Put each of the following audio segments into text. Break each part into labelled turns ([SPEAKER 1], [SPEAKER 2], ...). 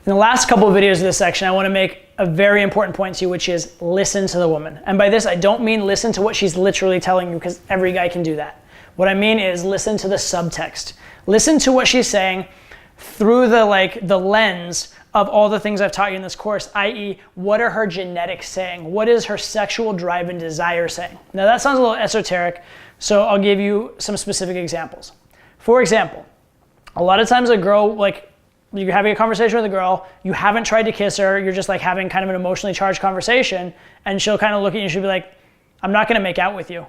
[SPEAKER 1] In the last couple of videos of this section, I want to make a very important point to you, which is listen to the woman. And by this, I don't mean listen to what she's literally telling you, because every guy can do that. What I mean is listen to the subtext. Listen to what she's saying through the lens of all the things I've taught you in this course, i.e., what are her genetics saying? What is her sexual drive and desire saying? Now that sounds a little esoteric, so I'll give you some specific examples. For example, a lot of times a girl, you're having a conversation with a girl, you haven't tried to kiss her, you're just having kind of an emotionally charged conversation, and she'll kind of look at you and she'll be like, I'm not gonna make out with you.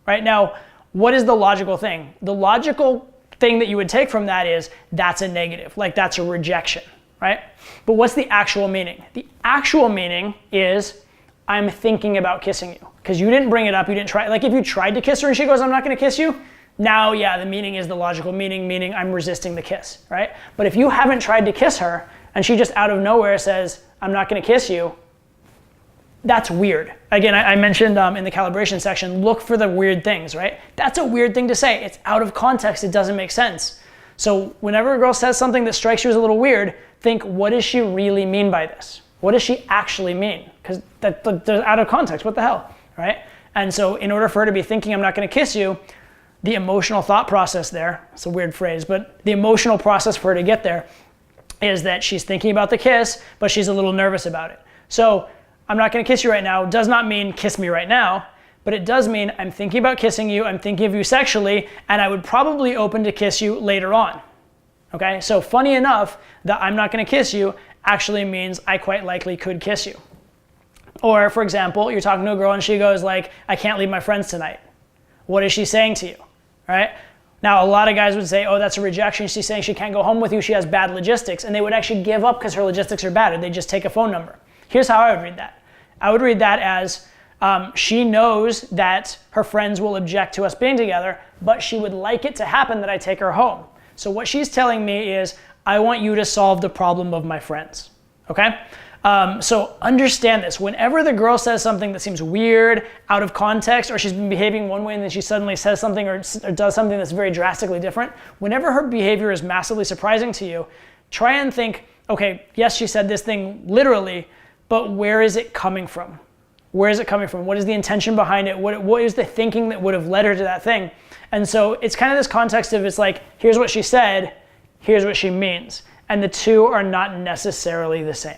[SPEAKER 1] Right? Now, what is the logical thing? The logical thing that you would take from that is that's a negative, that's a rejection, right? But what's the actual meaning? The actual meaning is I'm thinking about kissing you, because you didn't bring it up, you didn't try. If you tried to kiss her and she goes, I'm not gonna kiss you, now, yeah, the meaning is the logical meaning I'm resisting the kiss, right? But if you haven't tried to kiss her and she just out of nowhere says, I'm not gonna kiss you, that's weird. Again, I mentioned in the calibration section, look for the weird things, right? That's a weird thing to say. It's out of context, it doesn't make sense. So whenever a girl says something that strikes you as a little weird, think, what does she really mean by this? What does she actually mean? Because they're out of context, what the hell, right? And so in order for her to be thinking, I'm not gonna kiss you, the emotional thought process there, it's a weird phrase, but the emotional process for her to get there is that she's thinking about the kiss, but she's a little nervous about it. So I'm not gonna kiss you right now does not mean kiss me right now, but it does mean I'm thinking about kissing you, I'm thinking of you sexually, and I would probably open to kiss you later on. Okay, so funny enough, that I'm not gonna kiss you actually means I quite likely could kiss you. Or for example, you're talking to a girl and she goes I can't leave my friends tonight. What is she saying to you, right? Now, a lot of guys would say, oh, that's a rejection. She's saying she can't go home with you. She has bad logistics. And they would actually give up because her logistics are bad, or they just take a phone number. Here's how I would read that. I would read that as she knows that her friends will object to us being together, but she would like it to happen that I take her home. So what she's telling me is, I want you to solve the problem of my friends, okay? So understand this. Whenever the girl says something that seems weird, out of context, or she's been behaving one way and then she suddenly says something or does something that's very drastically different, whenever her behavior is massively surprising to you, try and think, okay, yes, she said this thing literally, but where is it coming from? Where is it coming from? What is the intention behind it? What is the thinking that would have led her to that thing? And so it's kind of this context of here's what she said, here's what she means. And the two are not necessarily the same.